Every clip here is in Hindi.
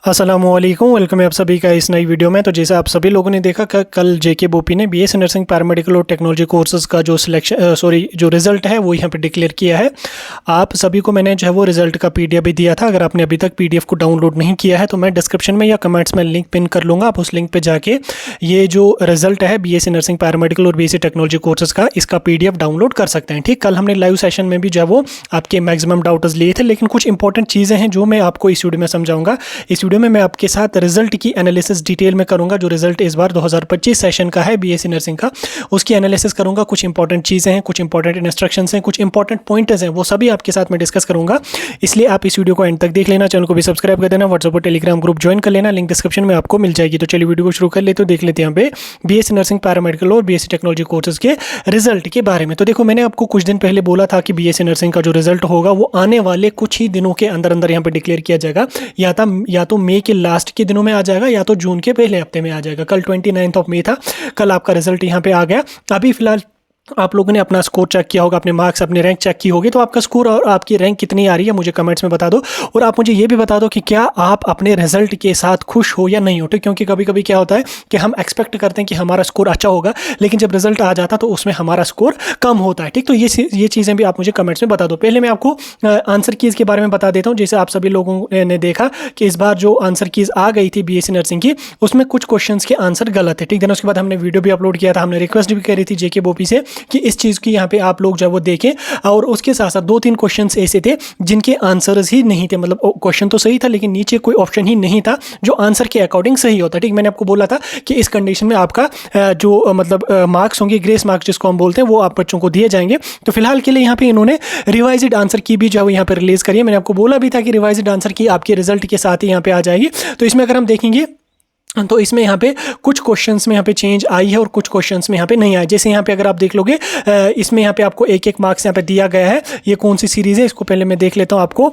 अस्सलामुअलैकुम, वेलकम है आप सभी का इस नई वीडियो में। तो जैसे आप सभी लोगों ने देखा कल जेके बोपी ने बीएससी नर्सिंग पैरामेडिकल और टेक्नोलॉजी कोर्सेज का जो रिजल्ट है वो यहाँ पे डिक्लेयर किया है। आप सभी को मैंने जो है वो रिजल्ट का पीडीएफ भी दिया था। अगर आपने अभी तक पीडीएफ को डाउनलोड नहीं किया है तो मैं डिस्क्रिप्शन में या कमेंट्स में लिंक पिन कर लूँगा। आप उस लिंक पर जाके ये जो रिजल्ट है बीएससी नर्सिंग पैरामेडिकल और बीएससी टेक्नोलॉजी कोर्सेज का, इसका पीडीएफ डाउनलोड कर सकते हैं। ठीक, कल हमने लाइव सेशन में भी जो है वो आपके मैक्सिमम डाउट्स लिए थे, लेकिन कुछ इंपॉर्टेंट चीज़ें हैं जो मैं आपको इस वीडियो में समझाऊंगा। इस वीडियो में मैं आपके साथ रिजल्ट की एनालिसिस डिटेल में करूंगा। जो रिजल्ट इस बार 2025 सेशन का है बीएससी नर्सिंग का, उसकी एनालिसिस करूंगा। कुछ इंपॉर्टेंट चीज़ें हैं, कुछ इंपॉर्टेंट इंस्ट्रक्शंस हैं, कुछ इंपॉर्टेंट पॉइंटर्स हैं, वो सभी आपके साथ मैं डिस्कस करूंगा। इसलिए आप इस वीडियो को एंड तक देख लेना। चैनल को भी सब्सक्राइब कर देना, व्हाट्सएप और टेलीग्राम ग्रुप ज्वाइन कर लेना, लिंक डिस्क्रिप्शन में आपको मिल जाएगी। तो चलिए वीडियो को शुरू कर लेते हो, देख लेते हैं यहाँ पे बीएससी नर्सिंग पैरामेडिकल और बीएससी टेक्नोलॉजी कोर्सेज के रिजल्ट के बारे में। तो देखो, मैंने आपको कुछ दिन पहले बोला था कि बीएससी नर्सिंग का जो रिजल्ट होगा वो आने वाले कुछ ही दिनों के अंदर अंदर यहाँ पे डिक्लेयर किया जाएगा। या तो मई के लास्ट के दिनों में आ जाएगा या तो जून के पहले हफ्ते में आ जाएगा। कल 29 मई था, कल आपका रिजल्ट यहाँ पे आ गया। अभी फिलहाल आप लोगों ने अपना स्कोर चेक किया होगा, अपने मार्क्स, अपने रैंक चेक की होगी। तो आपका स्कोर और आपकी रैंक कितनी आ रही है मुझे कमेंट्स में बता दो। और आप मुझे ये भी बता दो कि क्या आप अपने रिजल्ट के साथ खुश हो या नहीं हो। ठीक, क्योंकि कभी कभी क्या होता है कि हम एक्सपेक्ट करते हैं कि हमारा स्कोर अच्छा होगा, लेकिन जब रिजल्ट आ जाता तो उसमें हमारा स्कोर कम होता है। ठीक, तो ये चीज़ें भी आप मुझे कमेंट्स में बता दो। पहले मैं आपको आंसर कीज़ के बारे में बता देता हूँ। जैसे आप सभी लोगों ने देखा कि इस बार जो आंसर कीज़ आ गई थी बीएससी नर्सिंग की, उसमें कुछ क्वेश्चन के आंसर गलत है। ठीक, देन उसके बाद हमने वीडियो भी अपलोड किया था, हमने रिक्वेस्ट भी करी थी जेके बोपी से कि इस चीज़ की यहाँ पे आप लोग जो वो देखें। और उसके साथ साथ 2-3 क्वेश्चंस ऐसे थे जिनके आंसर्स ही नहीं थे, मतलब क्वेश्चन तो सही था लेकिन नीचे कोई ऑप्शन ही नहीं था जो आंसर के अकॉर्डिंग सही होता। ठीक, मैंने आपको बोला था कि इस कंडीशन में आपका जो मतलब मार्क्स होंगे, ग्रेस मार्क्स जिसको हम बोलते हैं, वो आप बच्चों को दिए जाएंगे। तो फिलहाल के लिए यहाँ पे इन्होंने रिवाइज्ड आंसर की भी जो है यहाँ पे रिलीज करी है। मैंने आपको बोला भी था कि रिवाइज्ड आंसर की आपके रिजल्ट के साथ ही यहाँ पे आ जाएगी। तो इसमें अगर हम देखेंगे तो इसमें यहाँ पे कुछ क्वेश्चंस में यहाँ पे चेंज आई है और कुछ क्वेश्चंस में यहाँ पे नहीं आई। जैसे यहाँ पे अगर आप देख लोगे, इसमें यहाँ पे आपको एक मार्क्स यहाँ पे दिया गया है। ये कौन सी सीरीज़ है इसको पहले मैं देख लेता हूँ आपको।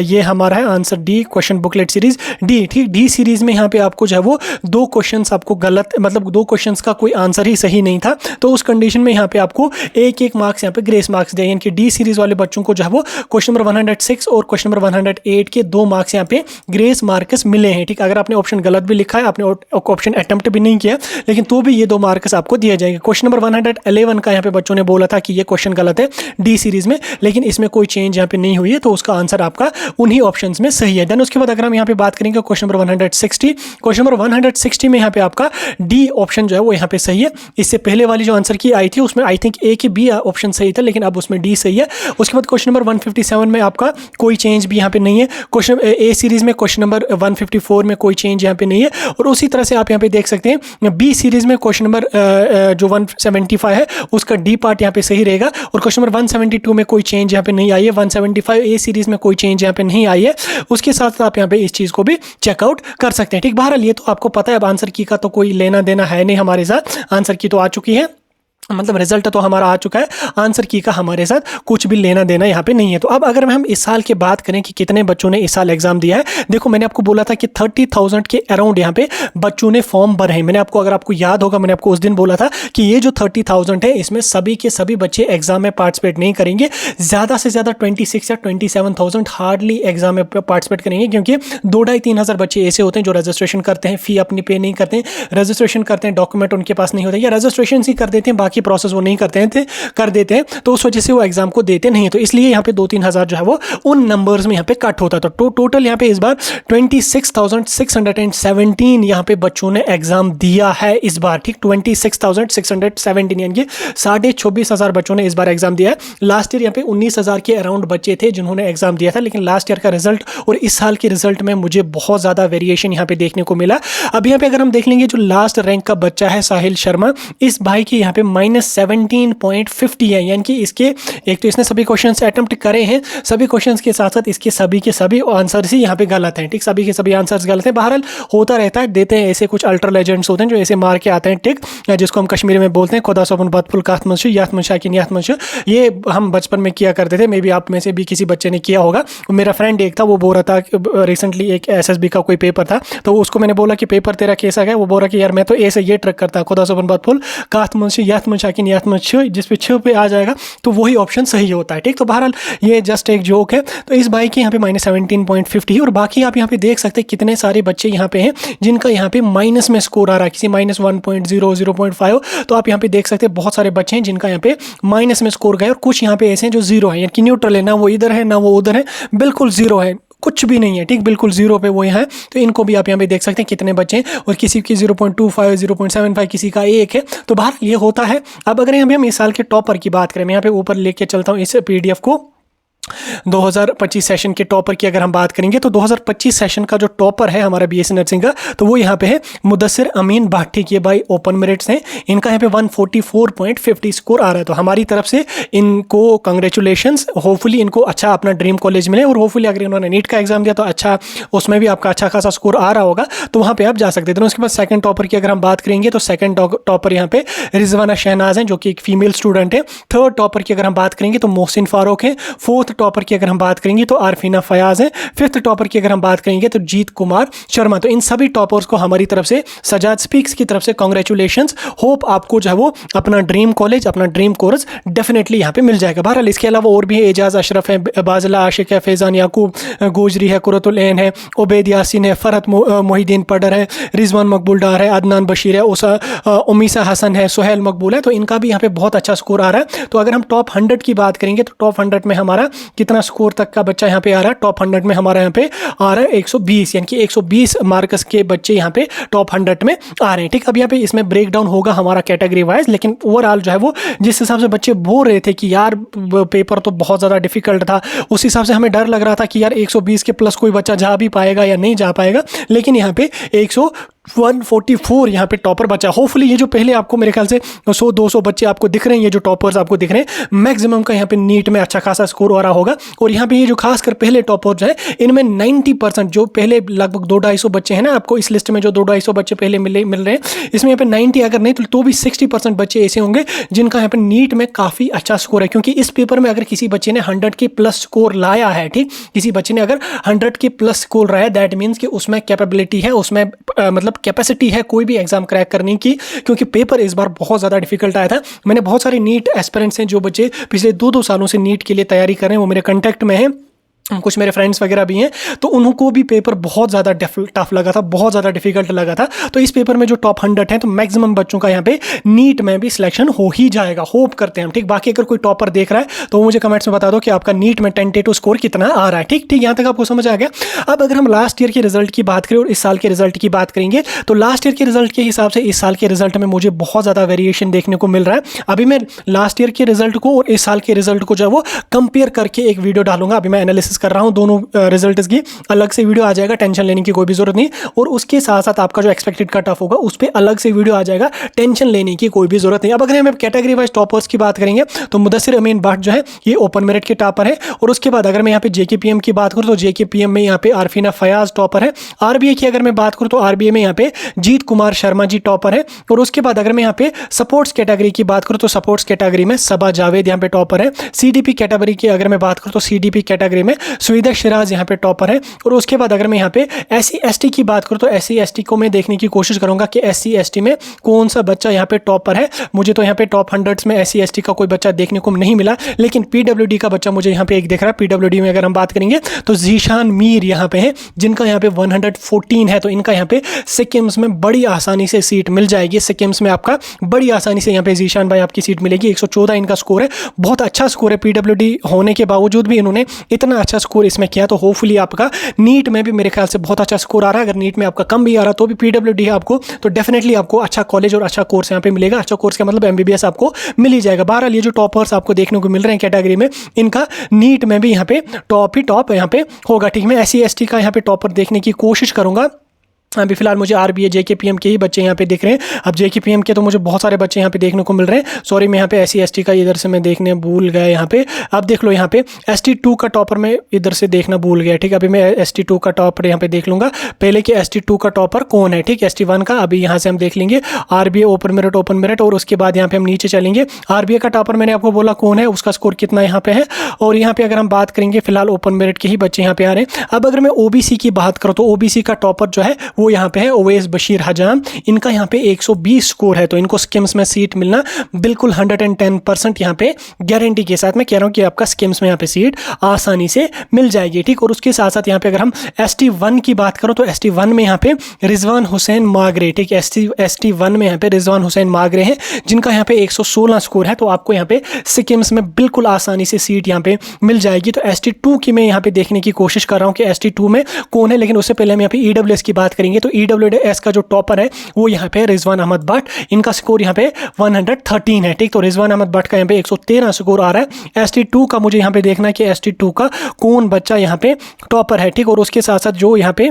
ये हमारा है answer D, question booklet series D. ठीक, डी सीरीज़ में यहाँ पे आपको जो है वो 2 क्वेश्चंस आपको गलत, मतलब 2 क्वेश्चंस का कोई आंसर ही सही नहीं था। तो उस कंडीशन में यहाँ पे आपको एक मार्क्स यहाँ पे ग्रेस मार्क्स दिए, यानी कि डी सीरीज़ वाले बच्चों को जो है वो क्वेश्चन नंबर 106 और क्वेश्चन नंबर 108 के 2 मार्क्स यहाँ पे ग्रेस मार्क्स मिले हैं। ठीक, अगर आपने ऑप्शन गलत भी लिखा है, आपने ऑप्शन अटेम्प्ट भी नहीं किया, लेकिन तो भी ये 2 मार्क्स आपको दिए जाएंगे। क्वेश्चन नंबर 111 का यहाँ पे बच्चों ने बोला था कि ये क्वेश्चन गलत है डी सीरीज में, लेकिन इसमें कोई चेंज यहाँ पे नहीं हुई है, तो उसका आंसर आपका उन्हीं ऑप्शंस में सही है। देन उसके बाद अगर हम यहाँ पे बात करेंगे क्वेश्चन नंबर 160, क्वेश्चन नंबर 160 में यहाँ पे आपका डी ऑप्शन जो है वो यहाँ पे सही है। इससे पहले वाली जो आंसर की आई थी उसमें आई थिंक ए की बी ऑप्शन सही था, लेकिन अब उसमें डी सही है। उसके बाद क्वेश्चन नंबर 157 में आपका कोई चेंज भी यहाँ पे नहीं है। क्वेश्चन ए सीरीज में क्वेश्चन नंबर 154 में कोई चेंज यहाँ पे नहीं है। और उसी तरह से आप यहाँ पे देख सकते हैं बी सीरीज में क्वेश्चन नंबर जो 175 है उसका डी पार्ट यहाँ पे सही रहेगा। और क्वेश्चन नंबर 172 में कोई चेंज यहाँ पे नहीं आई है। 175 ए सीरीज में कोई चेंज यहाँ पे नहीं आई है। उसके साथ आप यहाँ पे इस चीज को भी चेकआउट कर सकते हैं। ठीक, बहरहाल ये तो आपको पता है, अब आंसर की का तो कोई लेना देना है नहीं हमारे साथ। आंसर की तो आ चुकी है, मतलब रिजल्ट तो हमारा आ चुका है, आंसर की का हमारे साथ कुछ भी लेना देना यहाँ पे नहीं है। तो अब अगर हम इस साल की बात करें कि कितने बच्चों ने इस साल एग्जाम दिया है, देखो मैंने आपको बोला था कि 30,000 के अराउंड यहाँ पे बच्चों ने फॉर्म भरे हैं। मैंने आपको, अगर आपको याद होगा, मैंने आपको उस दिन बोला था कि ये जो 30,000 है इसमें सभी के सभी बच्चे एग्जाम में पार्टिसिपेट नहीं करेंगे। ज़्यादा से ज़्यादा 26 या 27,000 हार्डली एग्जाम में पार्टिसिपेट करेंगे, क्योंकि 2-2,5-3 हज़ार बच्चे ऐसे होते हैं जो रजिस्ट्रेशन करते हैं, फी अपनी पे नहीं करते हैं, रजिस्ट्रेशन करते हैं, डॉक्यूमेंट उनके पास नहीं होते, या रजिस्ट्रेशन ही कर देते हैं, बाकी प्रोसेस वो नहीं करते कर देते हैं, तो उस वजह से वो एग्जाम को देते नहीं है। तो इसलिए यहाँ पे 2-3 हज़ार जो है वो उन नंबर्स में यहाँ पे कट होता है। तो टोटल यहाँ पे इस बार 26,617 यहाँ पे बच्चों ने एग्जाम दिया है इस बार। ठीक, 26,617 यानी कि 24,500 बच्चों ने इस बार एग्जाम दिया है। लास्ट ईयर यहाँ पे 19,000 के अराउंड बच्चे थे जिन्होंने एग्जाम दिया था, लेकिन लास्ट ईयर का रिजल्ट और इस साल के रिजल्ट में मुझे बहुत ज़्यादा वेरिएशन यहाँ पे देखने को मिला। अब यहाँ पे अगर हम देख लेंगे, जो लास्ट रैंक का बच्चा है साहिल शर्मा, इस भाई की यहाँ पे -17.50 है, यानी कि इसके एक तो इसने सभी क्वेश्चंस अटेम्प्ट करे हैं, सभी क्वेश्चंस के साथ साथ इसके सभी के सभी आंसर्स ही यहाँ पे गलत हैं। ठीक, सभी के सभी आंसर्स गलत हैं। बहरहाल होता रहता है, देते हैं ऐसे कुछ अल्ट्रा लेजेंड्स होते हैं जो ऐसे मार के आते हैं। ठीक, जिसको हम कश्मीरी में बोलते हैं खुदा सोबन बदफुल कात मंशु यात मंशा की नियात मंशु। ये हम बचपन में किया करते थे, मे बी आप में से भी किसी बच्चे ने किया होगा। मेरा फ्रेंड एक था, वो बोल रहा था रिसेंटली एक SSB का कोई पेपर था, तो उसको मैंने बोला कि पेपर तेरा कैसा गया, वो बोल रहा कि यार मैं तो ऐसे ये ट्रिक करता, खुदा सोबन बदफुल कात मंशु यात में शाकिन याद में छ, जिस पे 6 पे आ जाएगा तो वही ऑप्शन सही होता है। ठीक, तो बहरहाल ये जस्ट एक जोक है। तो इस बाई के यहाँ पे -17.50 है और बाकी आप यहाँ पे देख सकते हैं कितने सारे बच्चे यहाँ पे हैं जिनका यहाँ पे माइनस में स्कोर आ रहा है, किसी -1.0, 0.5। तो आप यहाँ पे देख सकते हैं बहुत सारे बच्चे हैं जिनका यहाँ पे माइनस में स्कोर गए और कुछ यहाँ पे ऐसे हैं जो जीरो है, यानी कि न्यूट्रल है, ना वो इधर है ना वो उधर है, बिल्कुल जीरो है, कुछ भी नहीं है। ठीक, बिल्कुल जीरो पे वो यहाँ है। तो इनको भी आप यहाँ पे देख सकते हैं कितने बच्चे हैं और किसी की 0.25, 0.75, किसी का 1 है। तो बाहर ये होता है। अब अगर यहाँ पे हम इस साल के टॉपर की बात करें, मैं यहाँ पे ऊपर लेके चलता हूँ इस PDF को। 2025 सेशन के टॉपर की अगर हम बात करेंगे तो 2025 सेशन का जो टॉपर है हमारा BSc नर्सिंग का, तो वो यहाँ पे है मुदस्सिर अमीन भट्ट। ये बाई ओपन मेरिट्स हैं, इनका यहाँ पे 144.50 स्कोर आ रहा है। तो हमारी तरफ से इनको कंग्रेचुलेशंस। होपफुली इनको अच्छा अपना ड्रीम कॉलेज मिले और होपफुली अगर इन्होंने नीट का एग्जाम दिया तो अच्छा उसमें भी आपका अच्छा खासा स्कोर आ रहा होगा, तो वहाँ पे आप जा सकते थे। उसके बाद सेकंड टॉपर की अगर हम बात करेंगे तो सेकंड टॉपर यहाँ पे रिजवाना शहनाज हैं जो कि एक फीमेल स्टूडेंट है। थर्ड टॉपर की अगर हम बात करेंगे तो मोहसिन फारूक है। फोर्थ टॉपर की अगर हम बात करेंगे तो आरफीना फयाज है। फिफ्थ टॉपर की अगर हम बात करेंगे तो जीत कुमार शर्मा। तो इन सभी टॉपर्स को हमारी तरफ से सजाद स्पीक्स की तरफ से कांग्रेचुलेशंस। होप आपको जो है वो अपना ड्रीम कॉलेज, अपना ड्रीम कोर्स डेफिनेटली यहाँ पे मिल जाएगा। बहरहाल इसके अलावा और भी है, एजाज अशरफ है, बाजला आशिक है, फैजान याकूब गोजरी है, कुरतुल ऐन है, उबैद यासिन है, फरहत मोहिद्दीन पडर है, रिजवान मकबूल डार है, अदनान बशीर है, उमीसा हसन है, सुहेल मकबूल है। तो इनका भी यहाँ पे बहुत अच्छा स्कोर आ रहा है। तो अगर हम टॉप 100 की बात करेंगे तो टॉप 100 में हमारा कितना स्कोर तक का बच्चा यहाँ पे आ रहा है? टॉप 100 में हमारा यहाँ पे आ रहा है 120, यानी कि 120 मार्क्स के बच्चे यहाँ पे टॉप 100 में आ रहे हैं। ठीक, अब यहाँ पे इसमें ब्रेक डाउन होगा हमारा कैटेगरी वाइज, लेकिन ओवरऑल जो है वो जिस हिसाब से बच्चे बोल रहे थे कि यार पेपर तो बहुत ज़्यादा डिफिकल्ट था, उस हिसाब से हमें डर लग रहा था कि यार 120 के प्लस कोई बच्चा जा भी पाएगा या नहीं जा पाएगा, लेकिन यहाँ पे 144 यहाँ पे टॉपर बचा। होपफुली ये जो पहले आपको मेरे ख्याल से 100-200 बच्चे आपको दिख रहे हैं, ये जो टॉपर्स आपको दिख रहे हैं, मैक्सिमम का यहाँ पे नीट में अच्छा खासा स्कोर हो रहा होगा। और यहाँ पे ये जो खासकर पहले टॉपर जो है इनमें 90% जो पहले लगभग 200-250 बच्चे हैं ना, आपको इस लिस्ट में जो 200-250 बच्चे पहले मिल रहे हैं, इसमें यहाँ पे 90 अगर नहीं तो भी 60% बच्चे ऐसे होंगे जिनका यहाँ पे नीट में काफ़ी अच्छा स्कोर है। क्योंकि इस पेपर में अगर किसी बच्चे ने 100 के प्लस स्कोर लाया है, ठीक, किसी बच्चे ने अगर 100 के प्लस स्कोर लाया, दैट मीन्स कि उसमें कैपेबिलिटी है, उसमें मतलब कैपेसिटी है कोई भी एग्जाम क्रैक करने की। क्योंकि पेपर इस बार बहुत ज़्यादा डिफिकल्ट आया था। मैंने बहुत सारे नीट एस्पिरेंट्स हैं जो बच्चे पिछले 2-2 सालों से नीट के लिए तैयारी कर रहे हैं, वो मेरे कांटेक्ट में हैं, कुछ मेरे फ्रेंड्स वगैरह भी हैं, तो उनको भी पेपर बहुत ज़्यादा टफ लगा था, बहुत ज़्यादा डिफिकल्ट लगा था। तो इस पेपर में जो टॉप 100 हैं तो मैक्सिमम बच्चों का यहाँ पे नीट में भी सिलेक्शन हो ही जाएगा, होप करते हैं हम। ठीक, बाकी अगर कोई टॉपर देख रहा है तो मुझे कमेंट्स में बता दो कि आपका नीट में टेंटेटिव स्कोर कितना आ रहा है। ठीक, यहाँ तक आपको समझ आ गया। अब अगर हम लास्ट ईयर के रिजल्ट की बात करें और इस साल के रिजल्ट की बात करेंगे तो लास्ट ईयर के रिजल्ट के हिसाब से इस साल के रिजल्ट में मुझे बहुत ज़्यादा वेरिएशन देखने को मिल रहा है। अभी मैं लास्ट ईयर के रिजल्ट को और इस साल के रिजल्ट को जो है वो कंपेयर करके एक वीडियो डालूंगा। अभी मैं एनालिसिस कर रहा हूँ, दोनों रिजल्ट की अलग से वीडियो आ जाएगा, टेंशन लेने की कोई भी जरूरत नहीं। और उसके साथ साथ आपका जो एक्सपेक्टेड कट ऑफ होगा उस पर अलग से वीडियो आ जाएगा, टेंशन लेने की कोई भी जरूरत नहीं। अब अगर हम कैटेगरी वाइज टॉपर्स की बात करेंगे तो मुदस्सिर अमीन भट्ट जो है ये ओपन मेरिट के टॉपर है। और उसके बाद अगर मैं यहाँ पे JKPM की बात करूँ तो JKPM में यहाँ पे आरफीना फयाज टॉपर है। RBA की अगर मैं बात करूँ तो RBA में यहाँ पे जीत कुमार शर्मा जी टॉपर है। और उसके बाद अगर मैं यहाँ पे सपोर्ट्स कैटेगरी की बात करूँ तो सपोर्ट्स कैटेगरी में सबा जावेद यहाँ पे टॉपर है। CDP कैटेगरी की अगर मैं बात करूँ तो CDP कैटेगरी में सुईदा शिराज यहाँ पे टॉपर है। और उसके बाद अगर मैं यहाँ पे SC/ST की बात करूँ तो SC/ST को मैं देखने की कोशिश करूंगा कि SC/ST में कौन सा बच्चा यहाँ पे टॉपर है। मुझे तो यहाँ पे टॉप 100 में SC/ST का कोई बच्चा देखने को नहीं मिला, लेकिन PWD का बच्चा मुझे यहाँ पे एक दिख रहा है। PWD में अगर हम बात करेंगे तो जीशान मीर यहाँ पे है जिनका यहाँ पे 114 है। तो इनका यहाँ पे सिक्किम्स में बड़ी आसानी से सीट मिल जाएगी। सिक्किम्स में आपका बड़ी आसानी से यहाँ पे जीशान भाई आपकी सीट मिलेगी। 114 इनका स्कोर है, बहुत अच्छा स्कोर है। PWD होने के बावजूद भी इन्होंने इतना अच्छा स्कोर इसमें किया। तो होपफुली आपका नीट में भी मेरे ख्याल से बहुत अच्छा स्कोर आ रहा है। अगर नीट में आपका कम भी आ रहा तो भी PWD है आपको, तो डेफिनेटली आपको अच्छा कॉलेज और अच्छा कोर्स यहाँ पे मिलेगा। अच्छा कोर्स का मतलब MBBS आपको मिल ही जाएगा। बहरहाल ये जो टॉपर्स आपको देखने को मिल रहे हैं कैटेगरी में, इनका नीट में भी यहाँ पे टॉप ही टॉप यहाँ पे होगा। ठीक, मैं SC/ST का यहाँ पे टॉपर देखने की कोशिश करूँगा। अभी फिलहाल मुझे RBA JKPM के ही बच्चे यहाँ पे दिख रहे हैं। अब JKPM के तो मुझे बहुत सारे बच्चे यहाँ पे देखने को मिल रहे हैं। सॉरी, मैं यहाँ पे SC/ST का इधर से मैं देखने भूल गया यहाँ पे। अब देख लो यहाँ पे ST2 का टॉपर मैं इधर से देखना भूल गया। ठीक, अभी मैं ST2 का टॉपर यहाँ पे देख लूँगा। पहले कि ST2 का टॉपर कौन है। ठीक, ST1 का अभी यहाँ से हम देख लेंगे। RBA ओपन मेरिट और उसके बाद यहाँ पे हम नीचे चलेंगे। RBA का टॉपर मैंने आपको बोला कौन है, उसका स्कोर कितना यहाँ पे है। और यहाँ पे अगर हम बात करेंगे फिलहाल ओपन मेरिट के ही बच्चे यहाँ पे आ रहे हैं। अब अगर मैं OBC की बात करूँ तो OBC का टॉपर जो है वो यहाँ पे है ओवैस बशीर हजाम। इनका यहाँ पे 120 स्कोर है, तो इनको स्किम्स में सीट मिलना बिल्कुल 110% यहाँ पे गारंटी के साथ मैं कह रहा हूँ कि आपका स्किम्स में यहाँ पे सीट आसानी से मिल जाएगी, ठीक। और उसके साथ साथ यहाँ पे अगर हम ST1 की बात करो तो ST1 में यहाँ पे रिजवान हुसैन मागरे, ठीक। ST1 में यहाँ पे रिजवान हुसैन मागरे हैं जिनका यहाँ पे 116 स्कोर है, तो आपको यहाँ पे सिक्किम्स में बिल्कुल आसानी से सीट यहाँ पे मिल जाएगी। तो ST2 की मैं यहाँ पे देखने की कोशिश कर रहा हूँ कि ST2 में कौन है, लेकिन उससे पहले हम यहाँ पे EWS की बात करेंगे। तो EWS का जो टॉपर है वो यहाँ पे रिजवान अहमद भट्ट, इनका स्कोर यहाँ पे 113 है, ठीक। तो रिजवान अहमद भट्ट का यहाँ पे 113 स्कोर आ रहा है। ST2 का मुझे यहाँ पे देखना है कि ST2 का कौन बच्चा यहाँ पे टॉपर है, ठीक। और उसके साथ साथ जो यहाँ पे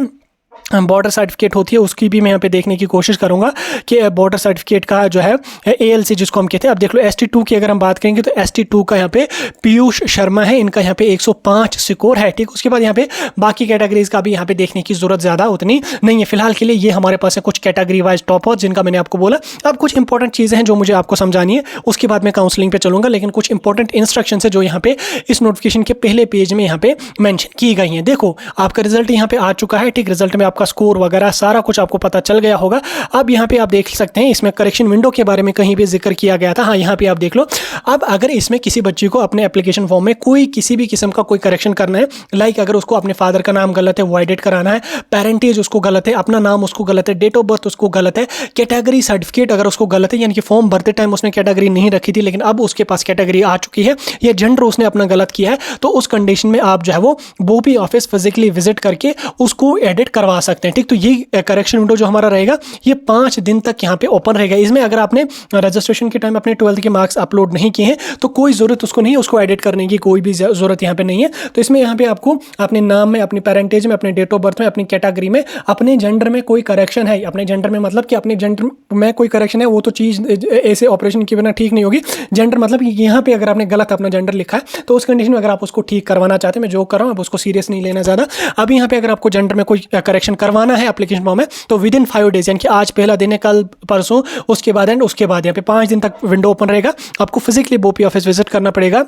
बॉर्डर सर्टिफिकेट होती है उसकी भी मैं यहाँ पे देखने की कोशिश करूंगा कि बॉर्डर सर्टिफिकेट का जो है ALC जिसको हम कहते हैं। अब देख लो ST2 की अगर हम बात करेंगे तो ST2 का यहाँ पे पीयूष शर्मा है, इनका यहाँ पे 105 स्कोर है, ठीक। उसके बाद यहाँ पे बाकी कैटेगरीज का भी यहाँ पे देखने की जरूरत ज़्यादा उतनी नहीं है। फिलहाल के लिए ये हमारे पास है कुछ कैटेगरी वाइज टॉपर्स जिनका मैंने आपको बोला। अब कुछ इंपॉर्टेंट चीज़ें हैं जो मुझे आपको समझानी है, उसके बाद मैं काउंसलिंग पे चलूंगा, लेकिन कुछ इंपॉर्टेंट इंस्ट्रक्शन है जो यहाँ पे इस नोटिफिकेशन के पहले पेज में यहाँ पे मैंशन की गई हैं। देखो आपका रिजल्ट यहाँ पे आ चुका है, ठीक। रिजल्ट में आपका स्कोर वगैरह सारा कुछ आपको पता चल गया होगा। अब यहाँ पे आप देख सकते हैं इसमें करेक्शन विंडो के बारे में कहीं भी जिक्र किया गया था। हाँ, यहाँ पे आप देख लो। अब अगर इसमें किसी बच्चे को अपने एप्लीकेशन फॉर्म में कोई किसी भी किस्म का कोई करेक्शन करना है, लाइक अगर उसको अपने फादर का नाम गलत है वो एडिट कराना है, पेरेंटेज उसको गलत है, अपना नाम उसको गलत है, डेट ऑफ बर्थ उसको गलत है, कैटेगरी सर्टिफिकेट अगर उसको गलत है, यानी कि फॉर्म भरते टाइम उसने कैटेगरी नहीं रखी थी लेकिन अब उसके पास कैटेगरी आ चुकी है, या जेंडर उसने अपना गलत किया है, तो उस कंडीशन में आप जो है वो बोपी ऑफिस फिजिकली विजिट करके उसको एडिट करवा सकते हैं, ठीक। तो ये करेक्शन विंडो जो हमारा रहेगा ये 5 दिन तक यहाँ पे ओपन रहेगा। इसमें अगर आपने रजिस्ट्रेशन के टाइम अपने 12th के मार्क्स अपलोड नहीं किए हैं तो कोई ज़रूरत उसको नहीं है, उसको एडिट करने की कोई भी ज़रूरत यहाँ पे नहीं है। तो इसमें यहाँ पे आपको अपने नाम में, अपनी पेरेंटेज में, अपने डेट ऑफ बर्थ में, अपनी कैटेगरी में, अपने जेंडर में कोई करेक्शन है, अपने जेंडर में मतलब कि अपने जेंडर में कोई करेक्शन है, वो तो चीज़ ऐसे ऑपरेशन के बिना ठीक नहीं होगी। जेंडर मतलब यहाँ पे अगर आपने गलत अपना जेंडर लिखा है तो उस कंडीशन में अगर आप उसको ठीक करवाना चाहते हैं, मैं जो कर रहा हूँ आप उसको सीरियस नहीं लेना ज़्यादा। अभी यहाँ पे अगर आपको जेंडर में कोई करेक्शन करवाना है एप्लीकेशन फॉर्म में तो विद इन 5 डेज, यानी कि आज पहला दिन है, कल परसों, उसके बाद एंड उसके बाद यहाँ पे 5 दिन तक विंडो ओपन रहेगा। आपको फिजिकली बोपी ऑफिस विजिट करना पड़ेगा,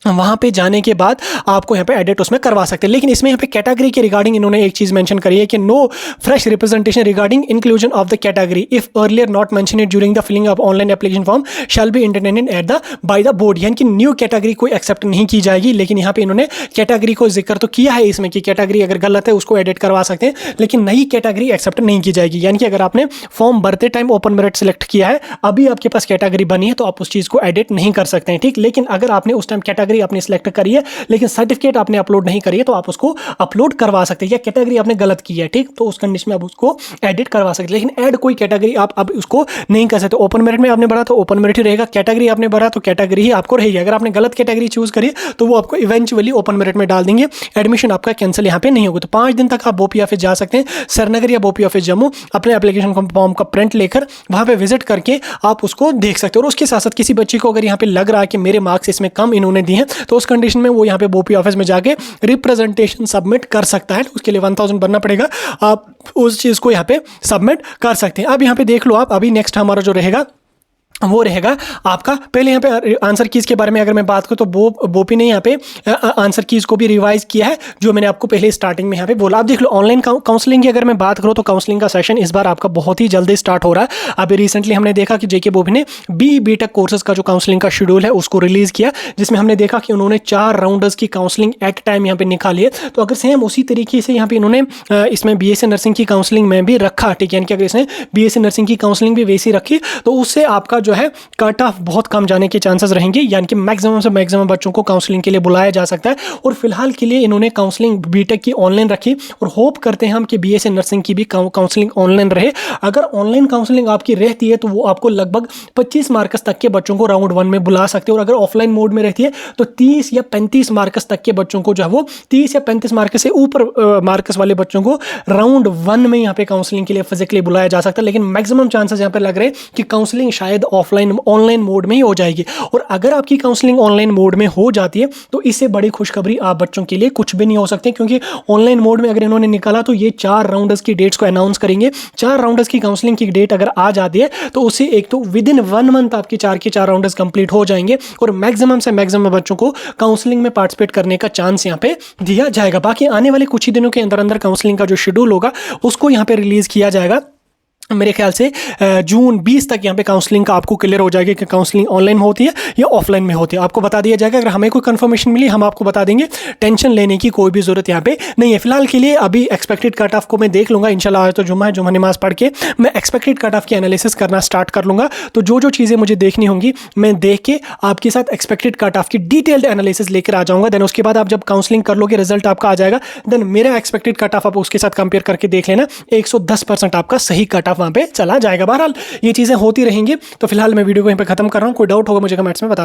वहाँ पे जाने के बाद आपको यहाँ पे एडिट उसमें करवा सकते हैं। लेकिन इसमें यहाँ पे कैटेगरी के रिगार्डिंग इन्होंने एक चीज़ मेंशन करी है कि no fresh representation regarding inclusion of the category if earlier not mention it during the filling of online application form shall be entertained at the by the board, यानी कि न्यू कैटेगरी कोई एक्सेप्ट नहीं की जाएगी। लेकिन यहाँ पे इन्होंने कैटेगरी को जिक्र तो किया है इसमें कि कैटेगरी अगर गलत है उसको एडिट करवा सकते हैं, लेकिन नई कैटेगरी एक्सेप्ट नहीं की जाएगी। यानी कि अगर आपने फॉर्म भरते टाइम ओपन मेरिट सेलेक्ट किया है, अभी आपके पास कैटेगरी बनी है, तो आप उस चीज़ को एडिट नहीं कर सकते हैं, ठीक। लेकिन अगर आपने उस टाइम कैटेगरी अपनी सेलेक्ट करी है लेकिन सर्टिफिकेट आपने अपलोड नहीं करी है तो आप उसको अपलोड करवा सकते हैं, या कैटेगरी आपने गलत की है, ठीक, तो उस कंडीशन में आप उसको एडिट करवा सकते हैं। लेकिन ऐड कोई कैटेगरी आप अब उसको नहीं कर सकते। ओपन मेरिट में आपने भरा तो ओपन मेरिट ही रहेगा, कैटेगरी आपने भरा तो कैटेगरी ही आपको रहेगी। अगर आपने गलत कैटेगरी चूज करी तो वो आपको इवेंचुअली ओपन मेरिट में डाल देंगे, एडमिशन आपका कैंसिल यहाँ पे नहीं होगा। तो 5 दिन तक आप बोपी ऑफिस जा सकते हैं, श्रीनगर या बोपी ऑफिस जम्मू, अपने एप्लीकेशन फॉर्म का प्रिंट लेकर वहाँ पे विजिट करके आप उसको देख सकते हो। और उसके साथ साथ किसी बच्चे को अगर यहाँ पे लग रहा है कि मेरे मार्क्स इसमें कम इन्होंने दिए हैं तो उस कंडीशन में वो यहाँ पे बोपी ऑफिस में जाके रिप्रेजेंटेशन सबमिट कर सकता है। उसके लिए 1000 भरना पड़ेगा, आप उस चीज़ को यहाँ पे सबमिट कर सकते हैं। अब यहाँ पे देख लो आप, अभी नेक्स्ट हमारा जो रहेगा वो रहेगा आपका, पहले यहाँ पे आंसर कीज़ के बारे में अगर मैं बात करूँ तो बोपी ने यहाँ पे आंसर कीज़ को भी रिवाइज किया है, जो मैंने आपको पहले स्टार्टिंग में यहाँ पे बोला। आप देख लो ऑनलाइन काउंसलिंग की अगर मैं बात करूँ तो काउंसलिंग का सेशन इस बार आपका बहुत ही जल्दी स्टार्ट हो रहा है। अभी रिसेंटली हमने देखा कि जेके बोपी ने BTech कोर्सेज का जो काउंसलिंग का शेड्यूल है उसको रिलीज़ किया, जिसमें हमने देखा कि उन्होंने 4 राउंडर्स की काउंसलिंग एट टाइम यहाँ पे निकाली है। तो अगर सेम उसी तरीके से यहाँ पे इन्होंने इसमें BSc नर्सिंग की काउंसलिंग में भी रखा, ठीक है, यानी कि अगर इसने BSc नर्सिंग की काउंसलिंग भी वैसी रखी तो उससे आपका जो है कट ऑफ बहुत कम जाने के चांसेस रहेंगे, यानी कि मैक्सिमम से मैक्सिमम बच्चों को काउंसलिंग के लिए बुलाया जा सकता है। और फिलहाल के लिए इन्होंने काउंसलिंग BTech की ऑनलाइन रखी और होप करते हैं हम कि BSc नर्सिंग की भी काउंसलिंग ऑनलाइन रहे। अगर ऑनलाइन काउंसलिंग आपकी रहती है तो वो आपको लगभग 25 मार्क्स तक के बच्चों को राउंड 1 में बुला सकते हैं, और अगर ऑफलाइन मोड में रहती है तो 30 या 35 मार्क्स तक के बच्चों को जो है वो 30 या 35 मार्क्स से ऊपर मार्क्स वाले बच्चों को राउंड 1 में यहाँ पे काउंसलिंग के लिए फिजिकली बुलाया जा सकता है। लेकिन मैक्सिमम चांसेस यहाँ पे लग रहे हैं कि काउंसलिंग शायद ऑफलाइन ऑनलाइन मोड में ही हो जाएगी। और अगर आपकी काउंसलिंग ऑनलाइन मोड में हो जाती है तो इससे बड़ी खुशखबरी आप बच्चों के लिए कुछ भी नहीं हो सकती, क्योंकि ऑनलाइन मोड में अगर इन्होंने निकाला तो ये 4 राउंडर्स की डेट्स को अनाउंस करेंगे। 4 राउंडर्स की काउंसलिंग की डेट अगर आ जाती है तो उससे एक तो विद इन 1 मंथ आपकी 4 के 4 राउंडर्स कंप्लीट हो जाएंगे और मैक्सिमम से मैक्सिमम बच्चों को काउंसलिंग में पार्टिसिपेट करने का चांस यहाँ पे दिया जाएगा। बाकी आने वाले कुछ ही दिनों के अंदर अंदर काउंसलिंग का जो शेड्यूल होगा उसको यहाँ पे रिलीज किया जाएगा। मेरे ख्याल से जून 20 तक यहाँ पे काउंसलिंग का आपको क्लियर हो जाएगा कि काउंसलिंग ऑनलाइन में होती है या ऑफलाइन में होती है, आपको बता दिया जाएगा। अगर हमें कोई कंफर्मेशन मिली हम आपको बता देंगे, टेंशन लेने की कोई भी जरूरत यहाँ पे नहीं है। फिलहाल के लिए अभी एक्सपेक्टेड कट ऑफ को मैं देख लूँगा, इंशाल्लाह आज तो जुम्मा है, जुम्मा नमाज पढ़ के मैं एक्सपेक्टेड कट ऑफ की एनालिसिस करना स्टार्ट कर लूँगा। तो जो जो चीज़ें मुझे देखनी होंगी मैं देख के आपके साथ एक्सपेक्टेड कट ऑफ की डिटेल्ड एनालिसिस लेकर आ जाऊँगा। देन उसके बाद आप जब काउंसलिंग कर लोगे रिजल्ट आपका आ जाएगा, देन मेरा एक्सपेक्टेड कट ऑफ आप उसके साथ कंपेयर करके देख लेना, 110% आपका सही कट ऑफ वहाँ पे चला जाएगा। बहरहाल ये चीज़ें होती रहेंगी। तो फिलहाल मैं वीडियो को यहीं पे खत्म कर रहा हूँ। कोई डाउट होगा मुझे कमेंट्स में बता।